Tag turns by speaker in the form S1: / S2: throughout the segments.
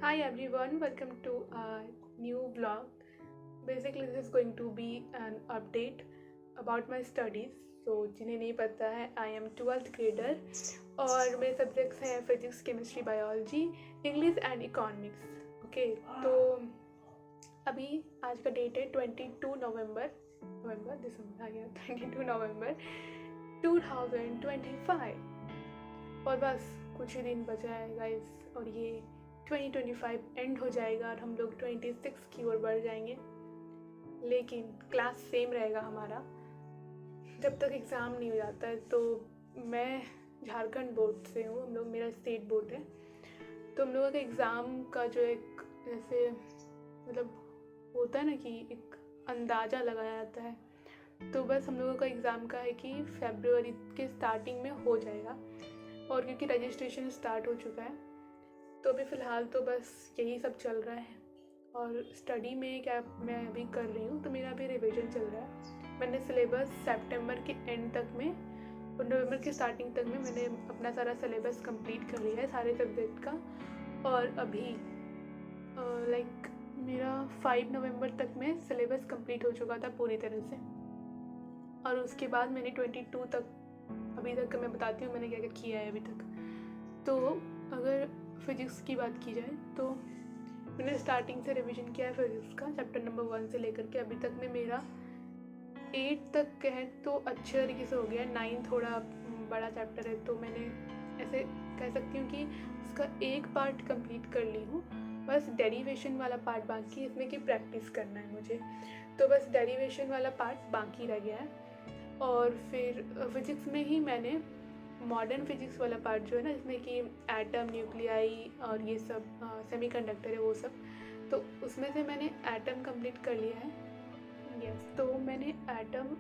S1: Hi everyone, welcome to a new vlog. Basically, this is going to be an update about my studies. So, जिन्हें नहीं पता है, I am 12th grader और मेरे subjects हैं physics, chemistry, biology, English and economics. Okay, तो अभी आज का डेट है 22 दिसंबर आ गया 22 नवंबर 2025 और बस कुछ ही दिन बचा है गाइस और ये 2025 एंड हो जाएगा और हम लोग 26 की ओर बढ़ जाएंगे. लेकिन क्लास सेम रहेगा हमारा जब तक एग्ज़ाम नहीं हो जाता है. तो मैं झारखंड बोर्ड से हूँ, हम लोग मेरा स्टेट बोर्ड है. तो हम लोगों का एग्ज़ाम का जो एक जैसे मतलब होता है ना कि एक अंदाज़ा लगाया जाता है, तो बस हम लोगों का एग्ज़ाम का है कि फरवरी के स्टार्टिंग में हो जाएगा. और क्योंकि रजिस्ट्रेशन स्टार्ट हो चुका है तो अभी फ़िलहाल तो बस यही सब चल रहा है. और स्टडी में क्या मैं अभी कर रही हूँ, तो मेरा अभी रिवीजन चल रहा है. मैंने सिलेबस सितंबर के एंड तक में और नवंबर के स्टार्टिंग तक में मैंने अपना सारा सिलेबस कंप्लीट कर लिया है सारे सब्जेक्ट का. और अभी लाइक मेरा 5 नवंबर तक में सिलेबस कंप्लीट हो चुका था पूरी तरह से. और उसके बाद मैंने 22 तक अभी तक मैं बताती हूँ मैंने क्या क्या किया है अभी तक. तो अगर फिज़िक्स की बात की जाए तो मैंने स्टार्टिंग से रिवीजन किया है फिज़िक्स का चैप्टर नंबर 1 से लेकर के अभी तक में मेरा 8 तक कहें तो अच्छे तरीके से हो गया. 9 थोड़ा बड़ा चैप्टर है तो मैंने ऐसे कह सकती हूँ कि उसका एक पार्ट कंप्लीट कर ली हूँ. बस डेरिवेशन वाला पार्ट बाकी है, इसमें कि प्रैक्टिस करना है मुझे. तो बस डेरिवेशन वाला पार्ट बाकी रह गया है. और फिर फिज़िक्स में ही मैंने मॉडर्न फिजिक्स वाला पार्ट जो है ना, जिसमें कि एटम, न्यूक्लियाई और ये सब सेमीकंडक्टर है वो सब, तो उसमें से मैंने एटम कंप्लीट कर लिया है. यस, तो मैंने एटम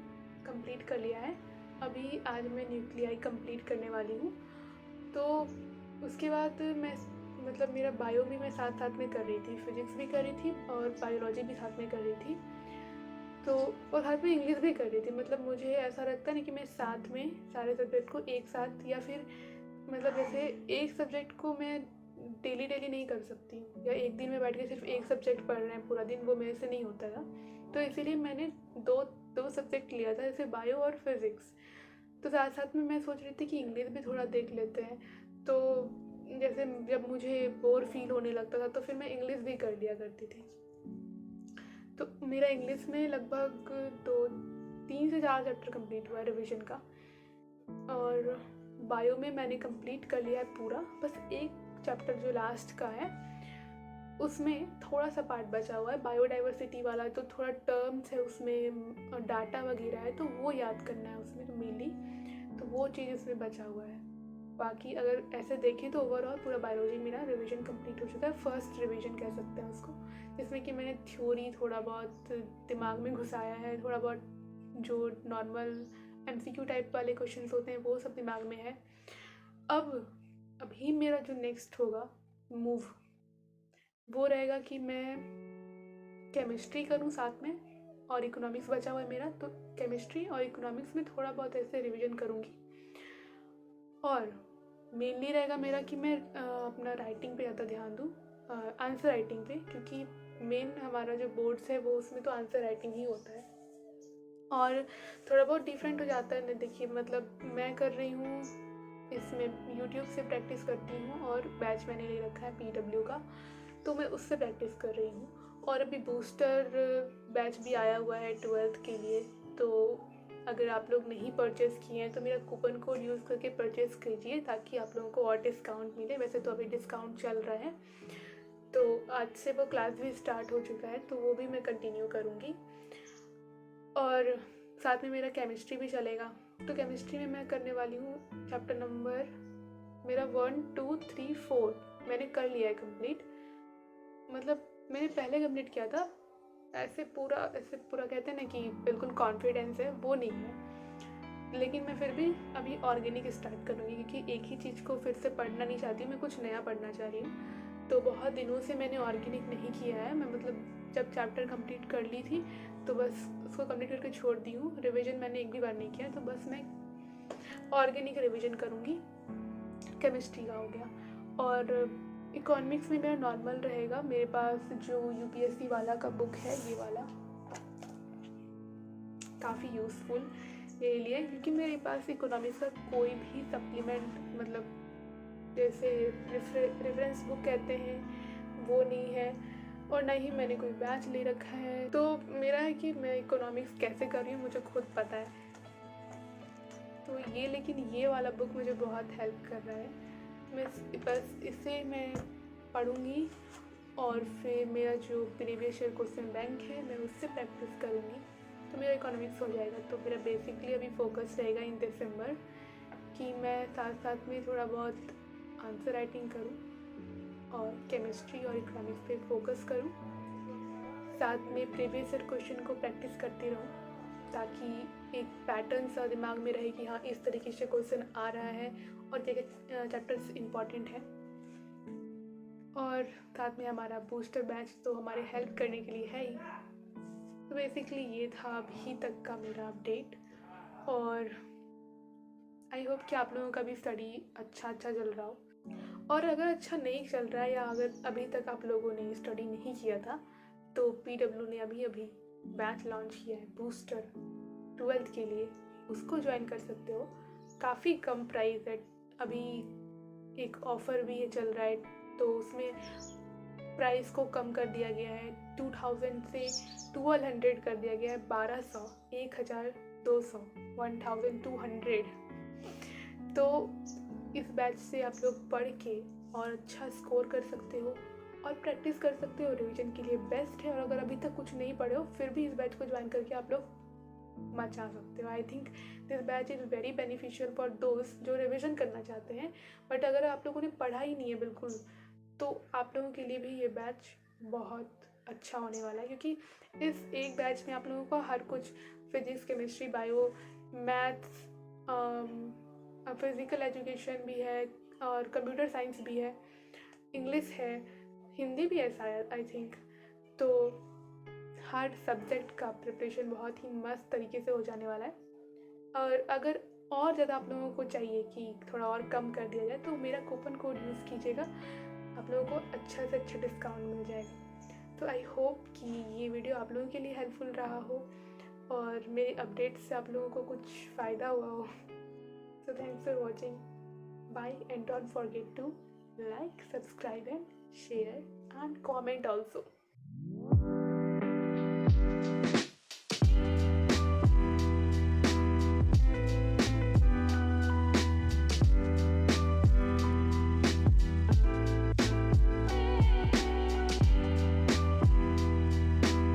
S1: कंप्लीट कर लिया है. अभी आज मैं न्यूक्लियाई कंप्लीट करने वाली हूँ. तो उसके बाद मैं मतलब मेरा बायो भी मैं साथ साथ में कर रही थी, फिज़िक्स भी कर रही थी और बायोलॉजी भी साथ में कर रही थी. तो और साथ में इंग्लिश भी कर रही थी. मतलब मुझे ऐसा लगता है ना कि मैं साथ में सारे सब्जेक्ट को एक साथ या फिर मतलब जैसे एक सब्जेक्ट को मैं डेली नहीं कर सकती हूँ या एक दिन में बैठ के सिर्फ एक सब्जेक्ट पढ़ रहे हैं पूरा दिन, वो मेरे से नहीं होता था. तो इसीलिए मैंने दो सब्जेक्ट लिया था, जैसे बायो और फिज़िक्स. तो साथ साथ में मैं सोच रही थी कि इंग्लिश भी थोड़ा देख लेते हैं. तो जैसे जब मुझे बोर फील होने लगता था तो फिर मैं इंग्लिश भी कर लिया करती थी. तो मेरा इंग्लिश में लगभग 3 से 4 चैप्टर कंप्लीट हुआ है रिवीजन का. और बायो में मैंने कंप्लीट कर लिया है पूरा. बस एक चैप्टर जो लास्ट का है उसमें थोड़ा सा पार्ट बचा हुआ है, बायोडाइवर्सिटी वाला. तो थोड़ा टर्म्स है उसमें, डाटा वगैरह है, तो वो याद करना है उसमें तो मेनली. तो वो चीज़ उसमें बचा हुआ है. बाकी अगर ऐसे देखें तो ओवरऑल पूरा बायोलॉजी मेरा रिवीजन कंप्लीट हो चुका है. फर्स्ट रिवीजन कह सकते हैं उसको, जिसमें कि मैंने थ्योरी थोड़ा बहुत दिमाग में घुसाया है. थोड़ा बहुत जो नॉर्मल MCQ टाइप वाले क्वेश्चंस होते हैं वो सब दिमाग में है. अभी मेरा जो नेक्स्ट होगा मूव वो रहेगा कि मैं केमिस्ट्री करूँ साथ में, और इकोनॉमिक्स बचा हुआ है मेरा. तो केमिस्ट्री और इकोनॉमिक्स में थोड़ा बहुत ऐसे रिवीजन करूँगी. और मेनली रहेगा मेरा कि मैं अपना राइटिंग पे ज़्यादा ध्यान दूँ, आंसर राइटिंग पे, क्योंकि मेन हमारा जो बोर्ड्स है वो उसमें तो आंसर राइटिंग ही होता है. और थोड़ा बहुत डिफरेंट हो जाता है ना. देखिए मतलब मैं कर रही हूँ इसमें यूट्यूब से प्रैक्टिस करती हूँ और बैच मैंने ले रखा है PW का, तो मैं उससे प्रैक्टिस कर रही हूँ. और अभी बूस्टर बैच भी आया हुआ है 12th के लिए. तो अगर आप लोग नहीं परचेज़ किए हैं तो मेरा कूपन कोड यूज़ करके परचेज़ कीजिए ताकि आप लोगों को और डिस्काउंट मिले. वैसे तो अभी डिस्काउंट चल रहा है, तो आज से वो क्लास भी स्टार्ट हो चुका है, तो वो भी मैं कंटिन्यू करूँगी. और साथ में मेरा केमिस्ट्री भी चलेगा. तो केमिस्ट्री में मैं करने वाली हूँ चैप्टर नंबर मेरा 1 2 3 4 मैंने कर लिया है कंप्लीट. मतलब मैंने पहले कंप्लीट किया था. ऐसे पूरा कहते हैं ना कि बिल्कुल कॉन्फिडेंस है, वो नहीं है. लेकिन मैं फिर भी अभी ऑर्गेनिक स्टार्ट करूँगी क्योंकि एक ही चीज़ को फिर से पढ़ना नहीं चाहती, मैं कुछ नया पढ़ना चाह रही हूँ. तो बहुत दिनों से मैंने ऑर्गेनिक नहीं किया है. मैं मतलब जब चैप्टर कंप्लीट कर ली थी तो बस उसको कंप्लीट करके छोड़ दी हूँ. रिवीजन मैंने एक भी बार नहीं किया, तो बस मैं ऑर्गेनिक रिवीजन करूँगी. केमिस्ट्री का हो गया. और इकोनॉमिक्स में मेरा नॉर्मल रहेगा। मेरे पास जो यूपीएससी वाला का बुक है, ये वाला काफ़ी यूज़फुल मेरे लिए, क्योंकि मेरे पास इकोनॉमिक्स का कोई भी सप्लीमेंट, मतलब जैसे रेफरेंस बुक कहते हैं, वो नहीं है, और ना ही मैंने कोई बैच ले रखा है। तो मेरा है कि मैं इकोनॉमिक्स कैसे कर रही हूँ मुझे खुद पता है। तो ये, लेकिन ये वाला बुक मुझे बहुत हेल्प कर रहा है। मैं बस इसे मैं पढ़ूँगी और फिर मेरा जो प्रीवियस ईयर क्वेश्चन बैंक है मैं उससे प्रैक्टिस करूँगी, तो मेरा इकोनॉमिक्स हो जाएगा। तो मेरा बेसिकली अभी फोकस रहेगा इन दिसंबर कि मैं साथ साथ में थोड़ा बहुत आंसर राइटिंग करूँ और केमिस्ट्री और इकोनॉमिक्स पे फोकस करूँ, साथ में प्रीवियस ईयर क्वेश्चन को प्रैक्टिस करती रहूँ, ताकि एक पैटर्न सा दिमाग में रहे कि हाँ इस तरीके से क्वेश्चन आ रहा है और क्या क्या चैप्टर्स इम्पॉर्टेंट है। और साथ में हमारा बूस्टर बैच तो हमारे हेल्प करने के लिए है ही। तो बेसिकली ये था अभी तक का मेरा अपडेट, और आई होप कि आप लोगों का भी स्टडी अच्छा चल रहा हो। और अगर अच्छा नहीं चल रहा है या अगर अभी तक आप लोगों ने स्टडी नहीं किया था, तो पीडब्ल्यू ने अभी बैच लॉन्च किया है बूस्टर 12th के लिए, उसको ज्वाइन कर सकते हो। काफ़ी कम प्राइस है, अभी एक ऑफ़र भी चल रहा है, तो उसमें प्राइस को कम कर दिया गया है, 2000 से 1200 कर दिया गया है, 1200, 1200, 1200। तो इस बैच से आप लोग पढ़ के और अच्छा स्कोर कर सकते हो और प्रैक्टिस कर सकते हो, रिवीजन के लिए बेस्ट है। और अगर अभी तक कुछ नहीं पढ़े हो फिर भी इस बैच को ज्वाइन करके आप लोग मचा सकते हो। I think this batch is very beneficial for दोस्त जो रिविजन करना चाहते हैं, बट अगर आप लोगों ने पढ़ा ही नहीं है बिल्कुल, तो आप लोगों के लिए भी ये बैच बहुत अच्छा होने वाला है, क्योंकि इस एक बैच में आप लोगों को हर कुछ, physics, chemistry, bio, maths, physical education भी है और कंप्यूटर साइंस भी है, इंग्लिश है, हिंदी भी है शायद, आई थिंक। तो हर सब्जेक्ट का प्रिपरेशन बहुत ही मस्त तरीके से हो जाने वाला है। और अगर और ज़्यादा आप लोगों को चाहिए कि थोड़ा और कम कर दिया जाए, तो मेरा कूपन कोड यूज़ कीजिएगा, आप लोगों को अच्छा से अच्छा डिस्काउंट मिल जाएगा। तो आई होप कि ये वीडियो आप लोगों के लिए हेल्पफुल रहा हो और मेरे अपडेट से आप लोगों को कुछ फ़ायदा हुआ हो। So thanks for watching. Bye, and don't forget to like, subscribe and share and comment also.